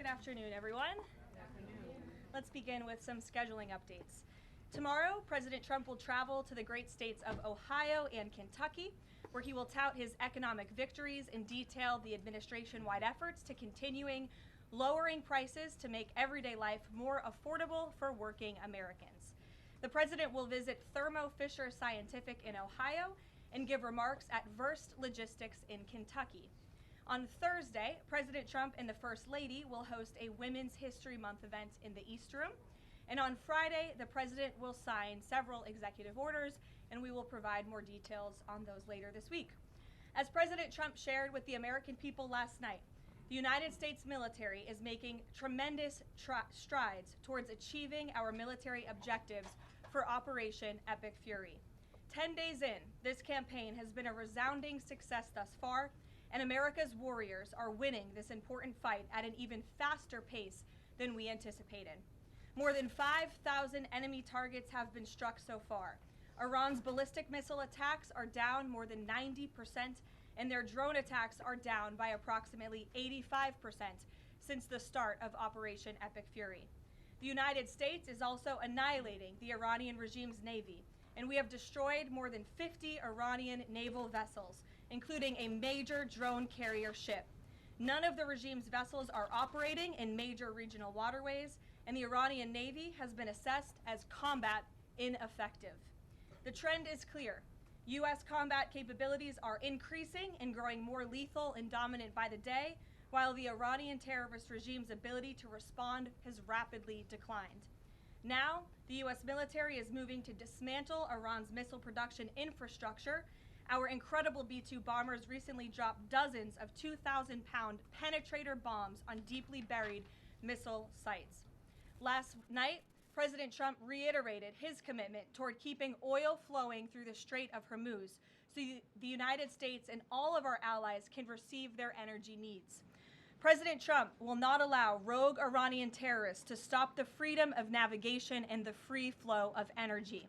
Good afternoon, everyone. Let's begin with some scheduling updates. Tomorrow, President Trump will travel to the great states of Ohio and Kentucky, where he will tout his economic victories and detail the administration-wide efforts to continuing lowering prices to make everyday life more affordable for working Americans. The president will visit Thermo Fisher Scientific in Ohio and give remarks at Verst Logistics in Kentucky. On Thursday, President Trump and the First Lady will host a Women's History Month event in the East Room. And on Friday, the president will sign several executive orders, and we will provide more details on those later this week. As President Trump shared with the American people last night, the United States military is making tremendous strides towards achieving our military objectives for Operation Epic Fury. 10 days in, this campaign has been a resounding success thus far, and America's warriors are winning this important fight at an even faster pace than we anticipated. More than 5,000 enemy targets have been struck so far. Iran's ballistic missile attacks are down more than 90%, and their drone attacks are down by approximately 85% since the start of Operation Epic Fury. The United States is also annihilating the Iranian regime's navy, and we have destroyed more than 50 Iranian naval vessels, including a major drone carrier ship. None of the regime's vessels are operating in major regional waterways, and the Iranian Navy has been assessed as combat ineffective. The trend is clear. U.S. combat capabilities are increasing and growing more lethal and dominant by the day, while the Iranian terrorist regime's ability to respond has rapidly declined. Now, the U.S. military is moving to dismantle Iran's missile production infrastructure. Our incredible B-2 bombers recently dropped dozens of 2,000-pound penetrator bombs on deeply buried missile sites. Last night, President Trump reiterated his commitment toward keeping oil flowing through the Strait of Hormuz so the United States and all of our allies can receive their energy needs. President Trump will not allow rogue Iranian terrorists to stop the freedom of navigation and the free flow of energy.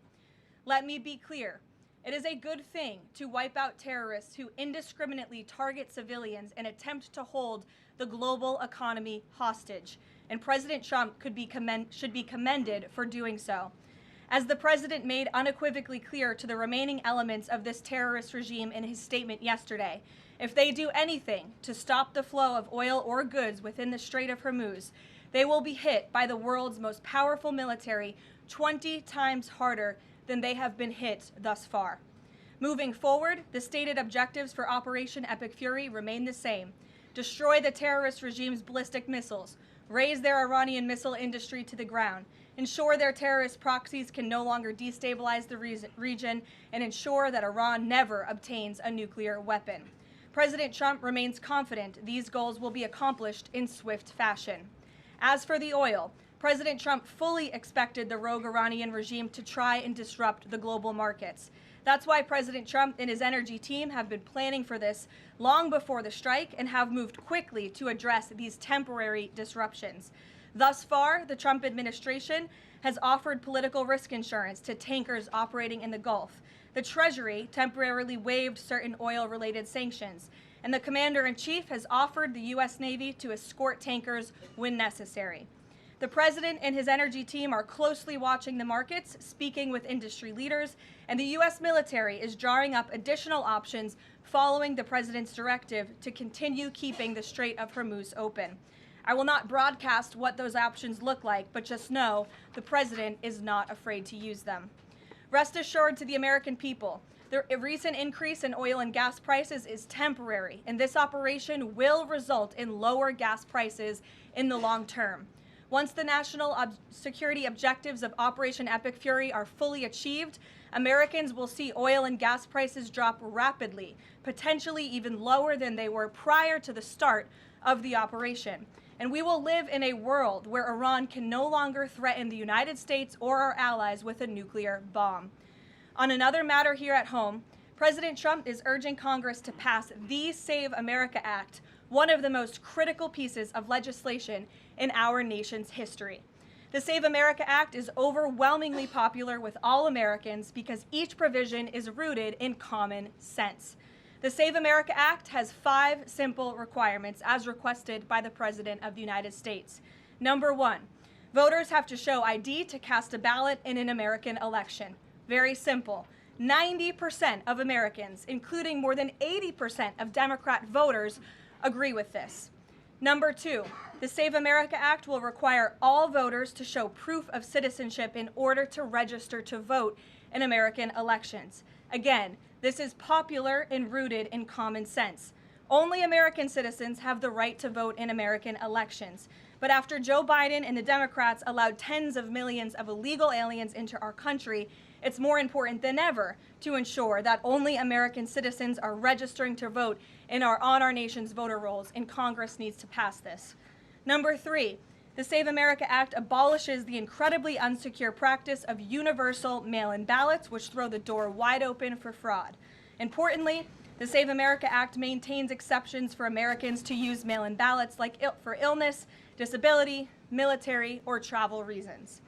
Let me be clear. It is a good thing to wipe out terrorists who indiscriminately target civilians and attempt to hold the global economy hostage, and President Trump should be commended for doing so. As the president made unequivocally clear to the remaining elements of this terrorist regime in his statement yesterday, if they do anything to stop the flow of oil or goods within the Strait of Hormuz, they will be hit by the world's most powerful military 20 times harder than they have been hit thus far. Moving forward, the stated objectives for Operation Epic Fury remain the same: destroy the terrorist regime's ballistic missiles, raise their Iranian missile industry to the ground, ensure their terrorist proxies can no longer destabilize the region, and ensure that Iran never obtains a nuclear weapon. President Trump remains confident these goals will be accomplished in swift fashion. As for the oil, President Trump fully expected the rogue Iranian regime to try and disrupt the global markets. That's why President Trump and his energy team have been planning for this long before the strike and have moved quickly to address these temporary disruptions. Thus far, the Trump administration has offered political risk insurance to tankers operating in the Gulf. The Treasury temporarily waived certain oil-related sanctions, and the Commander-in-Chief has offered the U.S. Navy to escort tankers when necessary. The president and his energy team are closely watching the markets, speaking with industry leaders, and the U.S. military is drawing up additional options following the president's directive to continue keeping the Strait of Hormuz open. I will not broadcast what those options look like, but just know the president is not afraid to use them. Rest assured to the American people, the recent increase in oil and gas prices is temporary, and this operation will result in lower gas prices in the long term. Once the national security objectives of Operation Epic Fury are fully achieved, Americans will see oil and gas prices drop rapidly, potentially even lower than they were prior to the start of the operation. And we will live in a world where Iran can no longer threaten the United States or our allies with a nuclear bomb. On another matter here at home, President Trump is urging Congress to pass the Save America Act, one of the most critical pieces of legislation in our nation's history. The Save America Act is overwhelmingly popular with all Americans because each provision is rooted in common sense. The Save America Act has 5 simple requirements as requested by the President of the United States. Number 1, voters have to show ID to cast a ballot in an American election. Very simple. 90% of Americans, including more than 80% of Democrat voters, agree with this. Number 2, the Save America Act will require all voters to show proof of citizenship in order to register to vote in American elections. Again, this is popular and rooted in common sense. Only American citizens have the right to vote in American elections. But after Joe Biden and the Democrats allowed tens of millions of illegal aliens into our country, it's more important than ever to ensure that only American citizens are registering to vote on our nation's voter rolls, and Congress needs to pass this. Number 3, the Save America Act abolishes the incredibly unsecure practice of universal mail-in ballots, which throw the door wide open for fraud. Importantly, the Save America Act maintains exceptions for Americans to use mail-in ballots for illness, disability, military, or travel reasons.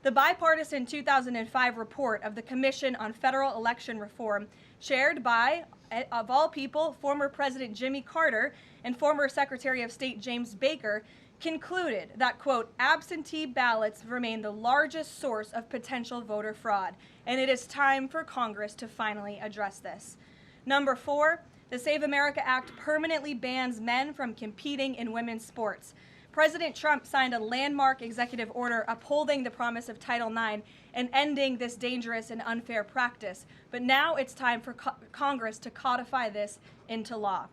The bipartisan 2005 report of the Commission on Federal Election Reform, shared by, of all people, former President Jimmy Carter and former Secretary of State James Baker, concluded that, quote, absentee ballots remain the largest source of potential voter fraud, and it is time for Congress to finally address this. Number 4, the Save America Act permanently bans men from competing in women's sports. President Trump signed a landmark executive order upholding the promise of Title IX and ending this dangerous and unfair practice. But now it's time for Congress to codify this into law.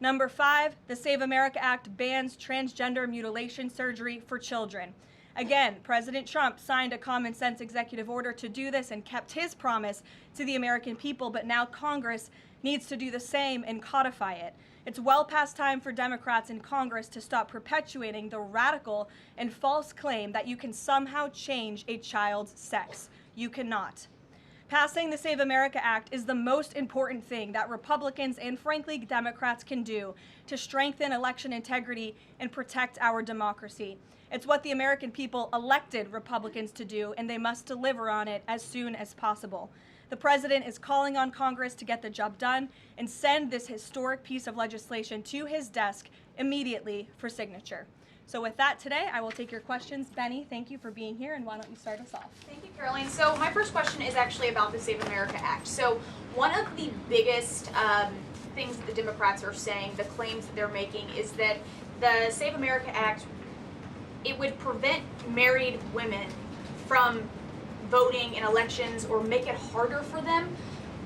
Number 5, the Save America Act bans transgender mutilation surgery for children. Again, President Trump signed a common sense executive order to do this and kept his promise to the American people, but now Congress needs to do the same and codify it. It's well past time for Democrats in Congress to stop perpetuating the radical and false claim that you can somehow change a child's sex. You cannot. Passing the Save America Act is the most important thing that Republicans and, frankly, Democrats can do to strengthen election integrity and protect our democracy. It's what the American people elected Republicans to do, and they must deliver on it as soon as possible. The President is calling on Congress to get the job done and send this historic piece of legislation to his desk immediately for signature. So with that today, I will take your questions. Benny, thank you for being here, and why don't you start us off? Thank you, Caroline. So my first question is actually about the Save America Act. So one of the biggest things that the Democrats are saying, the claims that they're making, is that the Save America Act, it would prevent married women from voting in elections or make it harder for them.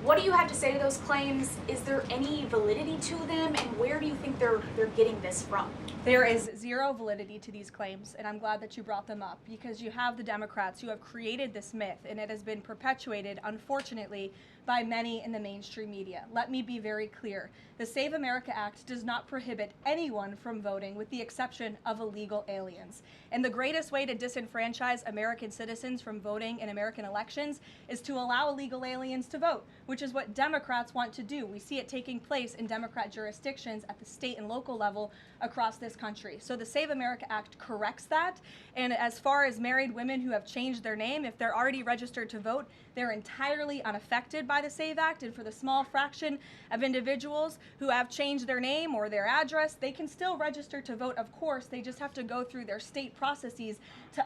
What do you have to say to those claims? Is there any validity to them, and where do you think they're getting this from? There is zero validity to these claims, and I'm glad that you brought them up, because you have the Democrats who have created this myth, and it has been perpetuated, unfortunately, by many in the mainstream media. Let me be very clear. The Save America Act does not prohibit anyone from voting, with the exception of illegal aliens. And the greatest way to disenfranchise American citizens from voting in American elections is to allow illegal aliens to vote, which is what Democrats want to do. We see it taking place in Democrat jurisdictions at the state and local level across this country. So the Save America Act corrects that. And as far as married women who have changed their name, if they're already registered to vote, they're entirely unaffected by the Save Act. And for the small fraction of individuals who have changed their name or their address, they can still register to vote, of course. They just have to go through their state processes to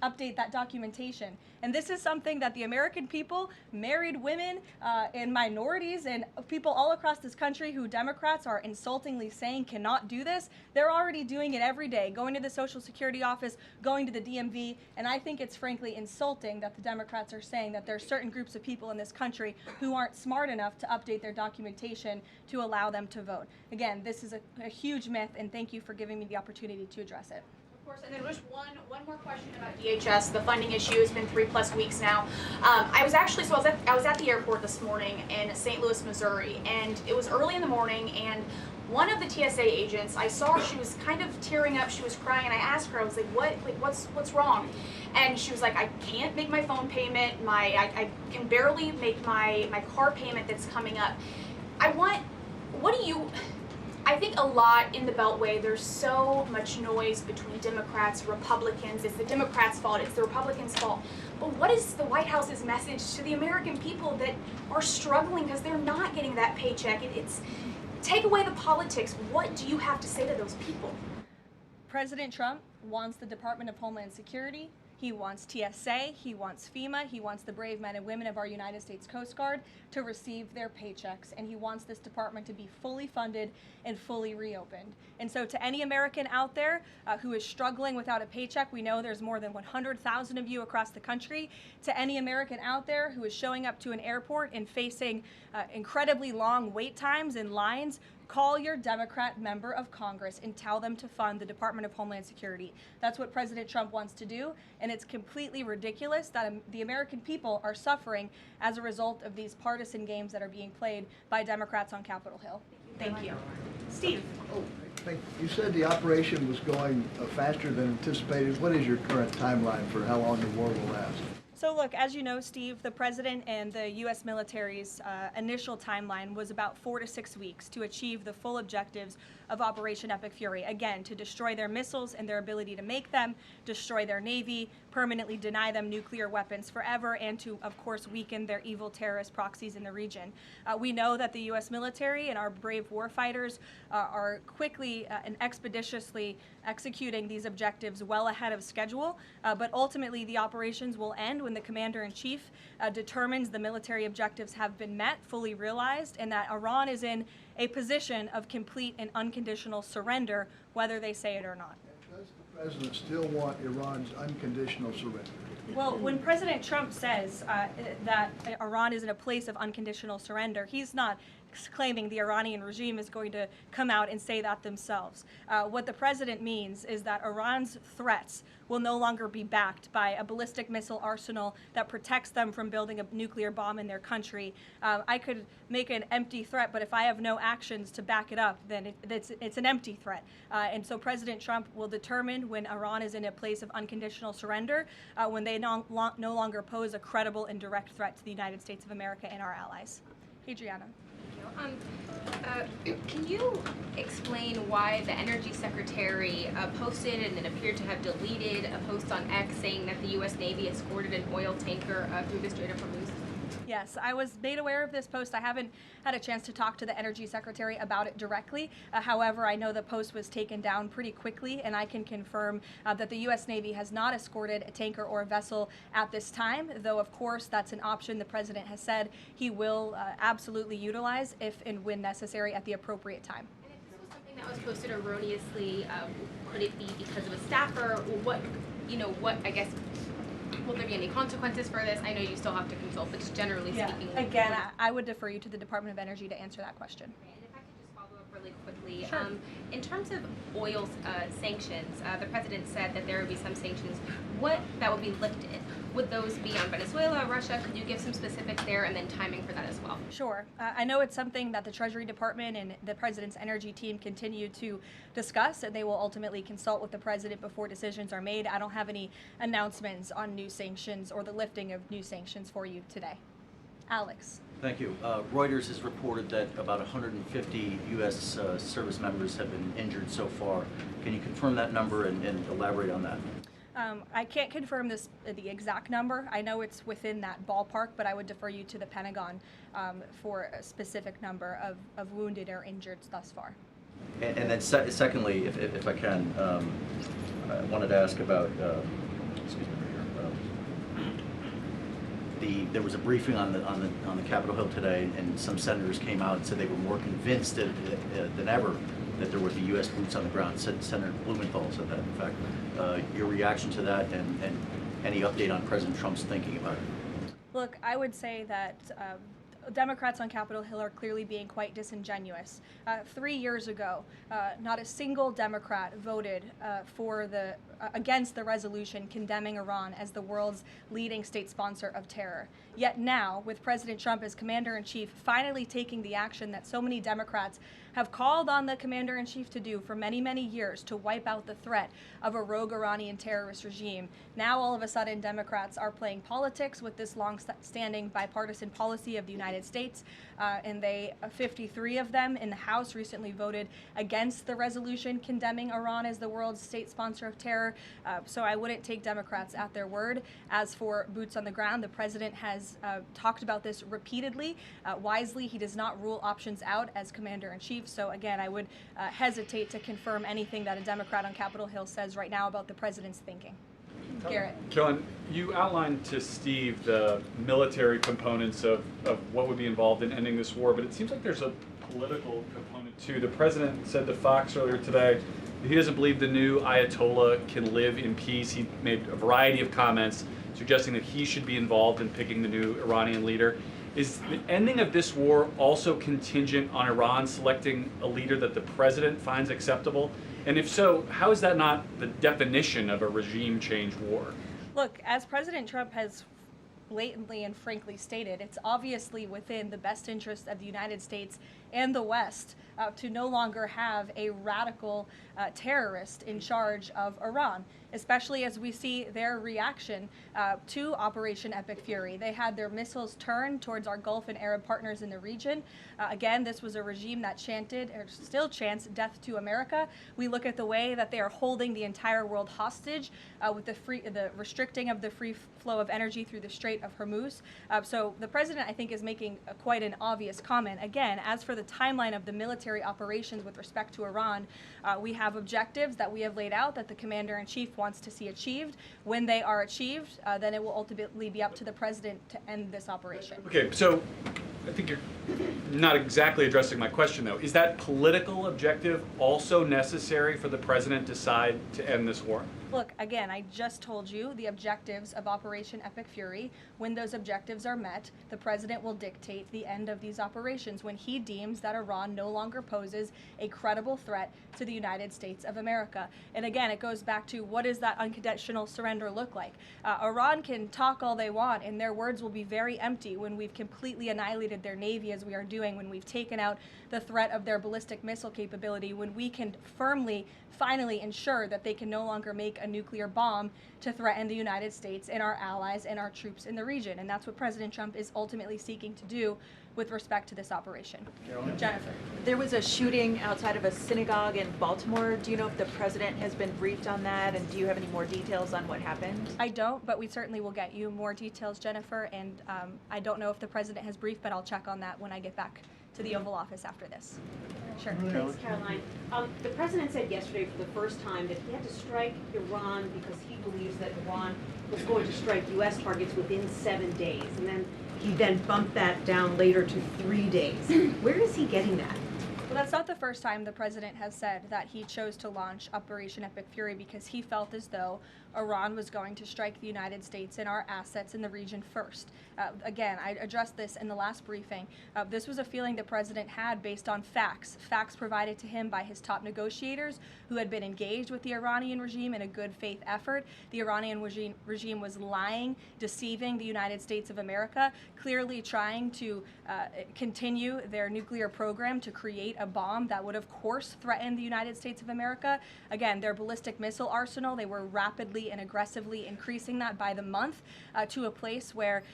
update that documentation. And this is something that the American people, married women and minorities and people all across this country who Democrats are insultingly saying cannot do this, they're already doing it every day, going to the Social Security office, going to the DMV, and I think it's frankly insulting that the Democrats are saying that there are certain groups of people in this country who aren't smart enough to update their documentation to allow them to vote. Again, this is a huge myth, and thank you for giving me the opportunity to address it. Of course, and then just one more question about DHS. The funding issue has been 3+ weeks now. I was at the airport this morning in St. Louis, Missouri, and it was early in the morning, and one of the TSA agents, I saw her, she was kind of tearing up, she was crying, and I asked her, I was like, what's wrong? And she was like, I can't make my phone payment, I can barely make my car payment that's coming up. I think a lot in the Beltway, there's so much noise between Democrats, Republicans. It's the Democrats' fault, it's the Republicans' fault. But what is the White House's message to the American people that are struggling because they're not getting that paycheck? It's take away the politics. What do you have to say to those people? President Trump wants the Department of Homeland Security. He wants TSA, he wants FEMA, he wants the brave men and women of our United States Coast Guard to receive their paychecks, and he wants this department to be fully funded and fully reopened. And so to any American out there who is struggling without a paycheck, we know there's more than 100,000 of you across the country. To any American out there who is showing up to an airport and facing incredibly long wait times and lines, call your Democrat member of Congress and tell them to fund the Department of Homeland Security. That's what President Trump wants to do, and it's completely ridiculous that the American people are suffering as a result of these partisan games that are being played by Democrats on Capitol Hill. Thank you. Steve. You said the operation was going faster than anticipated. What is your current timeline for how long the war will last? So look, as you know, Steve, the president and the U.S. military's initial timeline was about 4 to 6 weeks to achieve the full objectives of Operation Epic Fury. Again, to destroy their missiles and their ability to make them, destroy their navy, permanently deny them nuclear weapons forever, and to, of course, weaken their evil terrorist proxies in the region. We know that the U.S. military and our brave warfighters are quickly and expeditiously executing these objectives well ahead of schedule, but ultimately the operations will end when the commander-in-chief determines the military objectives have been met, fully realized, and that Iran is in a position of complete and unconditional surrender, whether they say it or not. Does the president still want Iran's unconditional surrender? Well, when President Trump says that Iran is in a place of unconditional surrender, he's not claiming the Iranian regime is going to come out and say that themselves. What the president means is that Iran's threats will no longer be backed by a ballistic missile arsenal that protects them from building a nuclear bomb in their country. I could make an empty threat, but if I have no actions to back it up, then it's an empty threat. And so President Trump will determine when Iran is in a place of unconditional surrender, when they no longer pose a credible and direct threat to the United States of America and our allies. Adriana. Can you explain why the Energy Secretary posted and then appeared to have deleted a post on X saying that the U.S. Navy escorted an oil tanker through the Strait of Hormuz? Yes, I was made aware of this post. I haven't had a chance to talk to the Energy Secretary about it directly. However, I know the post was taken down pretty quickly, and I can confirm that the U.S. Navy has not escorted a tanker or a vessel at this time, though, of course, that's an option the President has said he will absolutely utilize if and when necessary at the appropriate time. And if this was something that was posted erroneously, could it be because of a staffer? I guess, will there be any consequences for this? I know you still have to consult, but just generally speaking. Again, I would defer you to the Department of Energy to answer that question. And if I could just follow up really quickly. Sure. In terms of oil sanctions, the president said that there would be some sanctions that would be lifted. Would those be on Venezuela, Russia? Could you give some specifics there and then timing for that as well? Sure. I know it's something that the Treasury Department and the President's energy team continue to discuss, and they will ultimately consult with the President before decisions are made. I don't have any announcements on new sanctions or the lifting of new sanctions for you today. Alex. Thank you. Reuters has reported that about 150 U.S. service members have been injured so far. Can you confirm that number and elaborate on that? I can't confirm the exact number. I know it's within that ballpark, but I would defer you to the Pentagon for a specific number of wounded or injured thus far. And then secondly, if I can, I wanted to ask about, there was a briefing on the Capitol Hill today, and some senators came out and said they were more convinced than ever that there would be U.S. boots on the ground. Senator Blumenthal said that. In fact, your reaction to that and any update on President Trump's thinking about it? Look, I would say that Democrats on Capitol Hill are clearly being quite disingenuous. 3 years ago, not a single Democrat voted against the resolution condemning Iran as the world's leading state sponsor of terror. Yet now, with President Trump as commander-in-chief finally taking the action that so many Democrats have called on the commander-in-chief to do for many, many years to wipe out the threat of a rogue Iranian terrorist regime. Now, all of a sudden, Democrats are playing politics with this long-standing bipartisan policy of the United States, and 53 of them in the House recently voted against the resolution condemning Iran as the world's state sponsor of terror. So I wouldn't take Democrats at their word. As for boots on the ground, the president has talked about this repeatedly. Wisely, he does not rule options out as commander-in-chief. So again, I would hesitate to confirm anything that a Democrat on Capitol Hill says right now about the president's thinking. Garrett. Kellen, you outlined to Steve the military components of what would be involved in ending this war, but it seems like there's a political component too. The president said to Fox earlier today that he doesn't believe the new Ayatollah can live in peace. He made a variety of comments suggesting that he should be involved in picking the new Iranian leader. Is the ending of this war also contingent on Iran selecting a leader that the president finds acceptable? And if so, how is that not the definition of a regime change war? Look, as President Trump has blatantly and frankly stated, it's obviously within the best interest of the United States and the West to no longer have a radical terrorist in charge of Iran, especially as we see their reaction to Operation Epic Fury. They had their missiles turned towards our Gulf and Arab partners in the region. Again, this was a regime that chanted, or still chants, death to America. We look at the way that they are holding the entire world hostage with the restricting of the free flow of energy through the Strait of Hormuz. So the president, I think, is making quite an obvious comment. Again, as for the timeline of the military operations with respect to Iran, we have objectives that we have laid out that the commander-in-chief wants to see achieved. When they are achieved, then it will ultimately be up to the president to end this operation. Okay, so I think you're not exactly addressing my question, though. Is that political objective also necessary for the president to decide to end this war? Look, again, I just told you the objectives of Operation Epic Fury. When those objectives are met, the president will dictate the end of these operations when he deems that Iran no longer poses a credible threat to the United States of America. And again, it goes back to what does that unconditional surrender look like? Iran can talk all they want, and their words will be very empty when we've completely annihilated their navy as we are doing, when we've taken out the threat of their ballistic missile capability, when we can firmly, finally ensure that they can no longer make a nuclear bomb to threaten the United States and our allies and our troops in the region. And that's what President Trump is ultimately seeking to do with respect to this operation. Jennifer. There was a shooting outside of a synagogue in Baltimore. Do you know if the president has been briefed on that, and do you have any more details on what happened? I don't, but we certainly will get you more details, Jennifer, and I don't know if the president has briefed, but I'll check on that when I get back to the Oval Office after this. Sure. Thanks, Caroline. The president said yesterday for the first time that he had to strike Iran because he believes that Iran was going to strike U.S. targets within 7 days. And then he bumped that down later to 3 days. Where is he getting that? Well, that's not the first time the president has said that he chose to launch Operation Epic Fury because he felt as though Iran was going to strike the United States and our assets in the region first. Again, I addressed this in the last briefing. This was a feeling the president had based on facts provided to him by his top negotiators who had been engaged with the Iranian regime in a good faith effort. The Iranian regime was lying, deceiving the United States of America, clearly trying to continue their nuclear program to create a bomb that would, of course, threaten the United States of America. Again, their ballistic missile arsenal, they were rapidly and aggressively increasing that by the month to a place where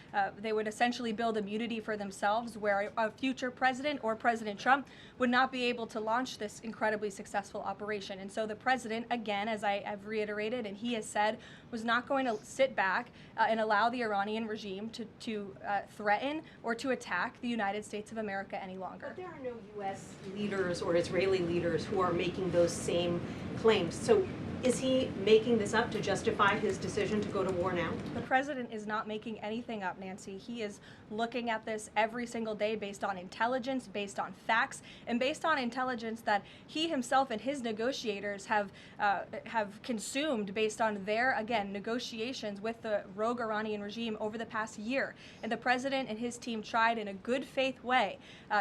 they would essentially build immunity for themselves, where a future president or President Trump would not be able to launch this incredibly successful operation. And so the president, again, as I have reiterated and he has said, was not going to sit back and allow the Iranian regime to threaten or to attack the United States of America any longer. But there are no U.S. leaders or Israeli leaders who are making those same claims. So is he making this up to justify his decision to go to war now? The president is not making anything up, Nancy. He is looking at this every single day based on intelligence, based on facts, and based on intelligence that he himself and his negotiators have consumed based on their, again, negotiations with the rogue Iranian regime over the past year. And the president and his team tried in a good faith way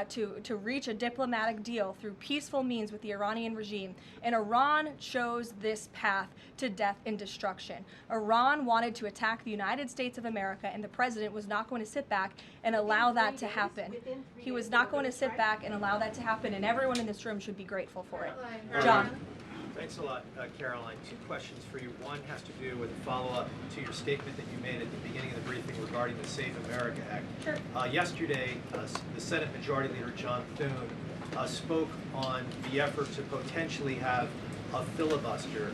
to reach a diplomatic deal through peaceful means with the Iranian regime. And Iran chose this this path to death and destruction. Iran wanted to attack the United States of America, and the president was not going to sit back and allow that to happen. He was not going to sit back and allow that to happen, and everyone in this room should be grateful for it. John. Thanks a lot, Caroline. Two questions for you. One has to do with a follow-up to your statement that you made at the beginning of the briefing regarding the Safe America Act. Sure. Yesterday, the Senate Majority Leader John Thune spoke on the effort to potentially have a filibuster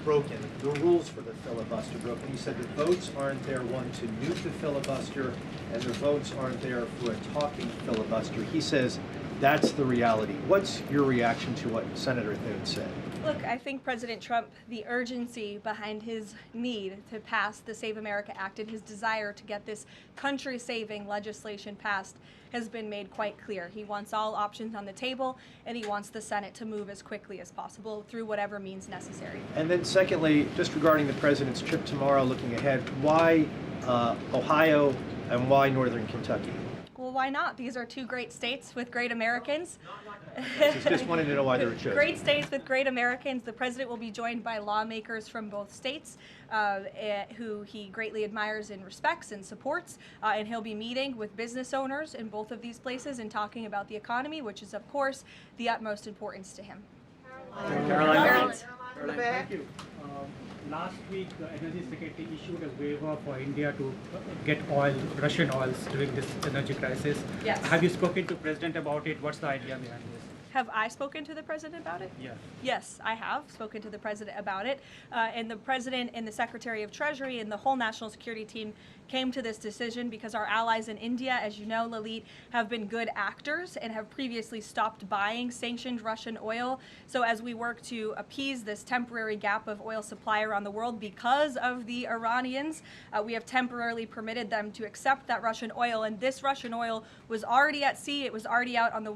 broken, the rules for the filibuster broken. He said the votes aren't there, one, to nuke the filibuster, and the votes aren't there for a talking filibuster. He says that's the reality. What's your reaction to what Senator Thune said? Look, I think President Trump, the urgency behind his need to pass the Save America Act and his desire to get this country-saving legislation passed has been made quite clear. He wants all options on the table, and he wants the Senate to move as quickly as possible through whatever means necessary. And then secondly, just regarding the president's trip tomorrow, looking ahead, why Ohio and why Northern Kentucky? Well, why not? These are two great states with great Americans. Just wanted to know why they were chosen. Great states with great Americans. The president will be joined by lawmakers from both states who he greatly admires and respects and supports. And he'll be meeting with business owners in both of these places and talking about the economy, which is, of course, the utmost importance to him. Caroline. Thank you. Last week, the Energy Secretary issued a waiver for India to get oil, Russian oils, during this energy crisis. Yes. Have you spoken to President about it? What's the idea behind this? Have I spoken to the president about it? Yeah. Yes, I have spoken to the president about it. And the president and the Secretary of Treasury and the whole national security team came to this decision because our allies in India, as you know, Lalit, have been good actors and have previously stopped buying sanctioned Russian oil. So as we work to appease this temporary gap of oil supply around the world because of the Iranians, we have temporarily permitted them to accept that Russian oil. And this Russian oil was already at sea. It was already out on the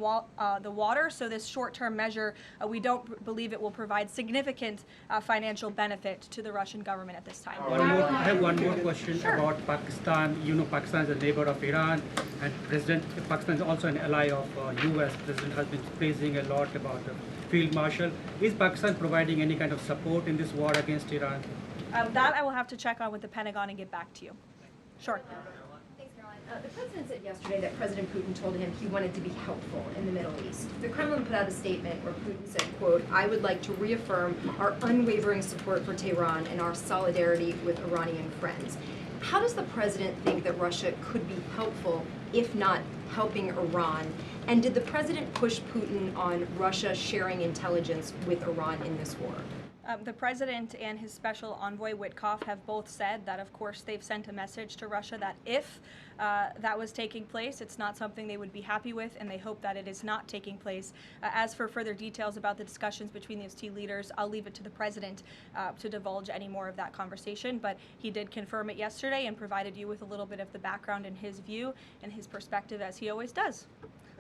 water. So this short-term measure, we don't believe it will provide significant financial benefit to the Russian government at this time. I have one more question about Pakistan. You know, Pakistan is a neighbor of Iran, and Pakistan is also an ally of U.S. President has been praising a lot about the field marshal. Is Pakistan providing any kind of support in this war against Iran? That I will have to check on with the Pentagon and get back to you. Sure. Thanks, Caroline. The president said yesterday that President Putin told him he wanted to be helpful in the Middle East. The Kremlin put out a statement where Putin said, quote, "I would like to reaffirm our unwavering support for Tehran and our solidarity with Iranian friends." How does the president think that Russia could be helpful, if not helping Iran? And did the president push Putin on Russia sharing intelligence with Iran in this war? The president and his special envoy Witkoff have both said that, of course, they've sent a message to Russia that if that was taking place, it's not something they would be happy with, and they hope that it is not taking place. As for further details about the discussions between these two leaders, I'll leave it to the president to divulge any more of that conversation, but he did confirm it yesterday and provided you with a little bit of the background and his view and his perspective, as he always does.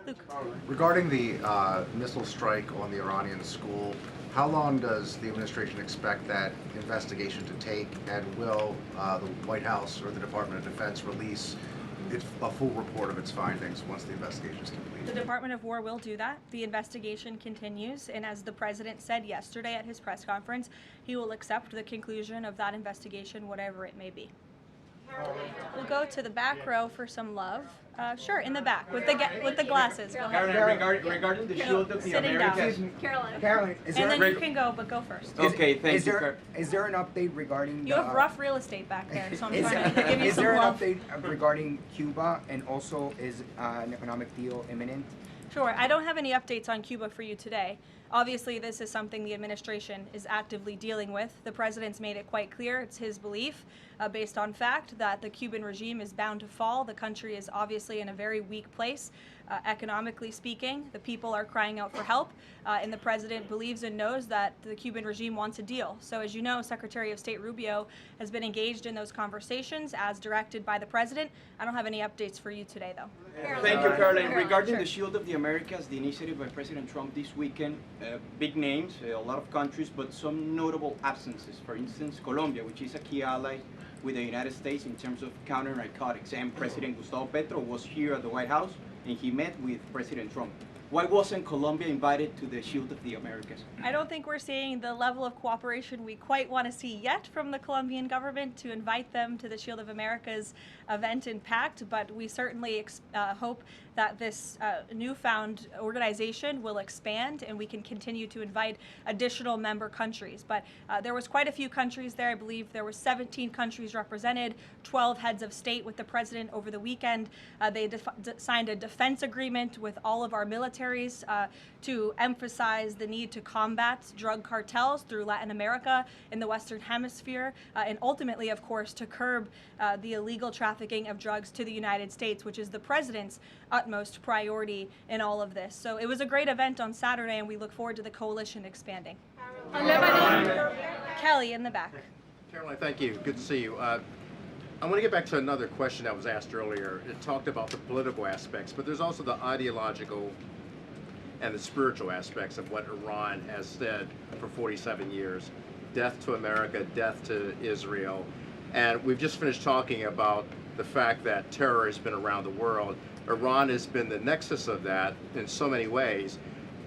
Luke. Regarding the missile strike on the Iranian school, how long does the administration expect that investigation to take, and will the White House or the Department of Defense release a full report of its findings once the investigation is complete? The Department of War will do that. The investigation continues, and as the president said yesterday at his press conference, he will accept the conclusion of that investigation, whatever it may be. We'll go to the back row for some love. Sure, in the back with the glasses. Go ahead. Regarding the shield of the Sitting Americas. down. Caroline, is there And then you can go, but go first. Okay, thank you. Is there an update regarding You have rough real estate back there, so I'm is trying to give you some there an love. update regarding Cuba, and also is an economic deal imminent? Sure. I don't have any updates on Cuba for you today. Obviously, this is something the administration is actively dealing with. The president's made it quite clear, it's his belief, based on fact, that the Cuban regime is bound to fall. The country is obviously in a very weak place, economically speaking. The people are crying out for help, and the president believes and knows that the Cuban regime wants a deal. So as you know, Secretary of State Rubio has been engaged in those conversations as directed by the president. I don't have any updates for you today, though. Thank you, Caroline. Regarding the Shield of the Americas, the initiative by President Trump this weekend, big names, a lot of countries, but some notable absences. For instance, Colombia, which is a key ally with the United States in terms of counter-narcotics. And President Gustavo Petro was here at the White House, and he met with President Trump. Why wasn't Colombia invited to the Shield of the Americas? I don't think we're seeing the level of cooperation we quite want to see yet from the Colombian government to invite them to the Shield of America's event in Pact, but we certainly hope that this newfound organization will expand and we can continue to invite additional member countries. But there was quite a few countries there. I believe there were 17 countries represented, 12 heads of state with the president over the weekend. They signed a defense agreement with all of our militaries to emphasize the need to combat drug cartels through Latin America in the Western Hemisphere, and ultimately, of course, to curb the illegal trafficking of drugs to the United States, which is the president's utmost priority in all of this. So it was a great event on Saturday, and we look forward to the coalition expanding. Kelly in the back. Caroline, thank you. Good to see you. I want to get back to another question that was asked earlier. It talked about the political aspects, but there's also the ideological and the spiritual aspects of what Iran has said for 47 years. Death to America, death to Israel. And we've just finished talking about the fact that terror has been around the world. Iran has been the nexus of that in so many ways.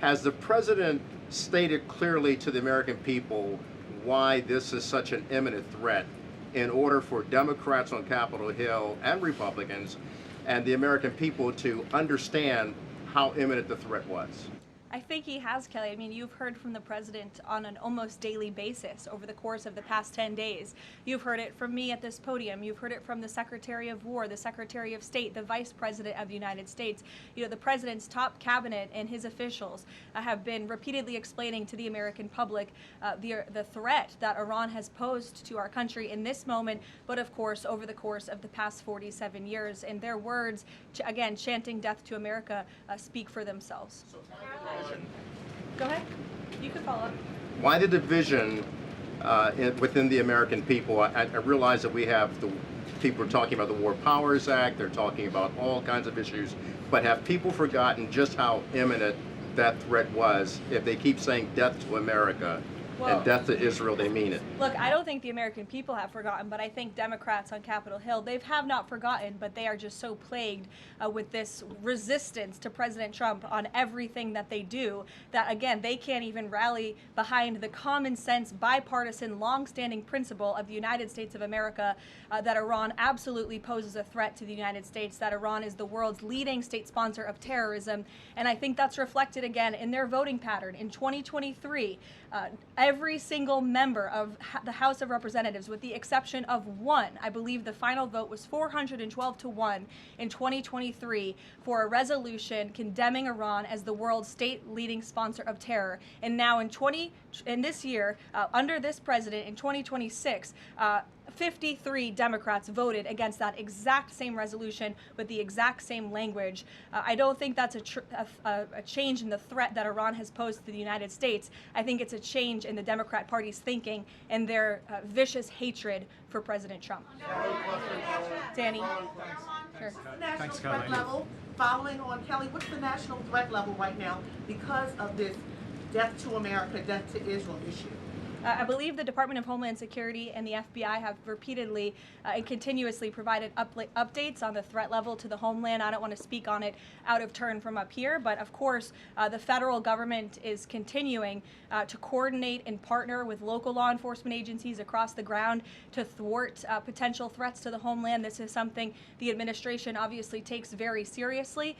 Has the president stated clearly to the American people why this is such an imminent threat in order for Democrats on Capitol Hill and Republicans and the American people to understand how imminent the threat was? I think he has, Kelly. I mean, you've heard from the president on an almost daily basis over the course of the past 10 days. You've heard it from me at this podium. You've heard it from the Secretary of War, the Secretary of State, the Vice President of the United States. You know, the president's top cabinet and his officials have been repeatedly explaining to the American public the threat that Iran has posed to our country in this moment, but of course over the course of the past 47 years. And their words, again, chanting death to America, speak for themselves. Go ahead. You can follow up. Why the division within the American people? I realize that we have the people are talking about the War Powers Act, they're talking about all kinds of issues, but have people forgotten just how imminent that threat was? If they keep saying death to America and death to Israel, they mean it. Look, I don't think the American people have forgotten, but I think Democrats on Capitol Hill, they have not forgotten, but they are just so plagued with this resistance to President Trump on everything that they do that, again, they can't even rally behind the common sense, bipartisan, long-standing principle of the United States of America that Iran absolutely poses a threat to the United States, that Iran is the world's leading state sponsor of terrorism. And I think that's reflected again in their voting pattern. In 2023, every single member of the House of Representatives, with the exception of one, I believe the final vote was 412 to 1 in 2023 for a resolution condemning Iran as the world's state leading sponsor of terror. And now in this year, under this president in 2026, 53 Democrats voted against that exact same resolution with the exact same language. I don't think that's a change in the threat that Iran has posed to the United States. I think it's a change in the Democrat Party's thinking and their vicious hatred for President Trump. Danny? Sure. National threat level, following on Kelly, what's the national threat level right now because of this death to America, death to Israel issue? I believe the Department of Homeland Security and the FBI have repeatedly and continuously provided updates on the threat level to the homeland. I don't want to speak on it out of turn from up here, but of course, the federal government is continuing to coordinate and partner with local law enforcement agencies across the ground to thwart potential threats to the homeland. This is something the administration obviously takes very seriously.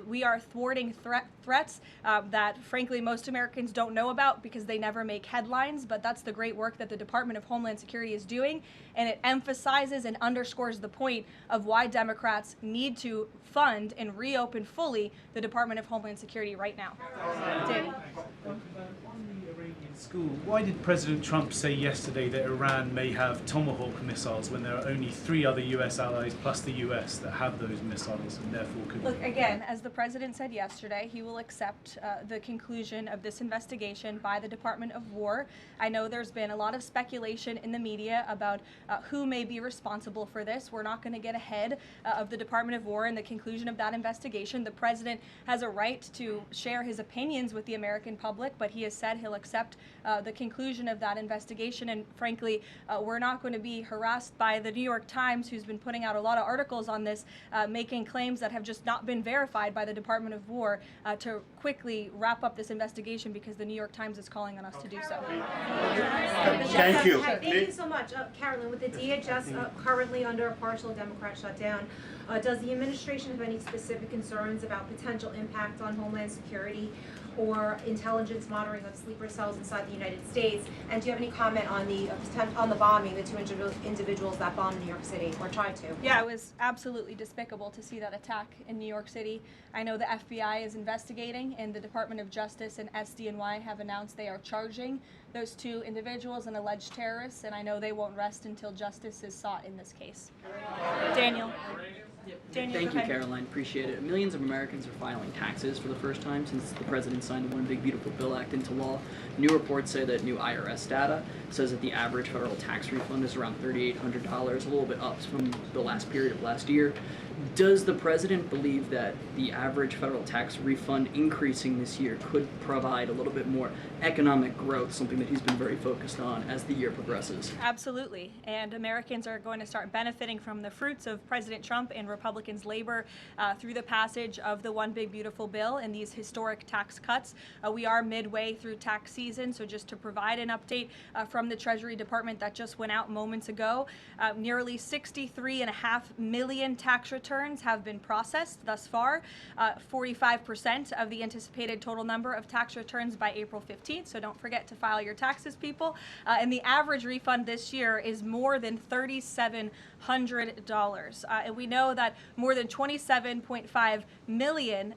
We are thwarting threats that, frankly, most Americans don't know about because they never make headlines, but that's the great work that the Department of Homeland Security is doing, and it emphasizes and underscores the point of why Democrats need to fund and reopen fully the Department of Homeland Security right now. Danny. School. Why did President Trump say yesterday that Iran may have Tomahawk missiles when there are only 3 other U.S. allies plus the U.S. that have those missiles and therefore could... Look, again, as the president said yesterday, he will accept the conclusion of this investigation by the Department of War. I know there's been a lot of speculation in the media about who may be responsible for this. We're not going to get ahead of the Department of War and the conclusion of that investigation. The president has a right to share his opinions with the American public, but he has said he'll accept the conclusion of that investigation. And frankly, we're not going to be harassed by the New York Times, who's been putting out a lot of articles on this, making claims that have just not been verified by the Department of War, to quickly wrap up this investigation because the New York Times is calling on us to do so. Thank you. Hi, thank you so much. Carolyn, with the DHS currently under a partial Democrat shutdown, does the administration have any specific concerns about potential impact on Homeland Security or intelligence monitoring of sleeper cells inside the United States? And do you have any comment on the bombing, the two individuals that bombed New York City or tried to? Yeah, it was absolutely despicable to see that attack in New York City. I know the FBI is investigating, and the Department of Justice and SDNY have announced they are charging those two individuals and alleged terrorists, and I know they won't rest until justice is sought in this case. Daniel. Thank you, Caroline. Appreciate it. Millions of Americans are filing taxes for the first time since the president signed the One Big Beautiful Bill Act into law. New reports say that new IRS data says that the average federal tax refund is around $3,800, a little bit up from the last period of last year. Does the president believe that the average federal tax refund increasing this year could provide a little bit more economic growth, something that he's been very focused on as the year progresses? Absolutely, and Americans are going to start benefiting from the fruits of President Trump and Republicans' labor through the passage of the One Big Beautiful Bill and these historic tax cuts. We are midway through tax season, so just to provide an update from the Treasury Department that just went out moments ago, nearly 63.5 million tax returns have been processed thus far, 45% of the anticipated total number of tax returns by April 15th, so don't forget to file your taxes, people. And the average refund this year is more than $3,700. And we know that more than 27.5 million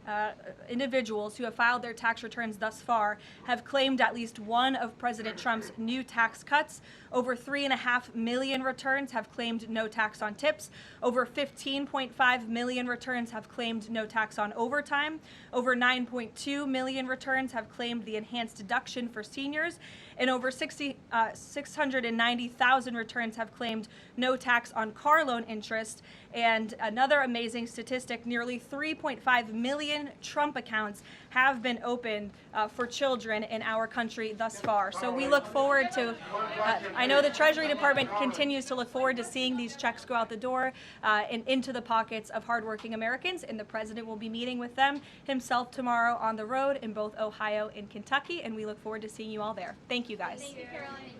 individuals who have filed their tax returns thus far have claimed at least one of President Trump's new tax cuts. Over 3.5 million returns have claimed no tax on tips. Over 15.5 million returns have claimed no tax on overtime. Over 9.2 million returns have claimed the enhanced deduction for seniors. And over 690,000 returns have claimed no tax on car loan interest. And another amazing statistic, nearly 3.5 million Trump accounts have been opened for children in our country thus far. So we look forward to, I know the Treasury Department continues to look forward to seeing these checks go out the door and into the pockets of hardworking Americans, and the president will be meeting with them himself tomorrow on the road in both Ohio and Kentucky, and we look forward to seeing you all there. Thank you, guys. Thank you, Caroline.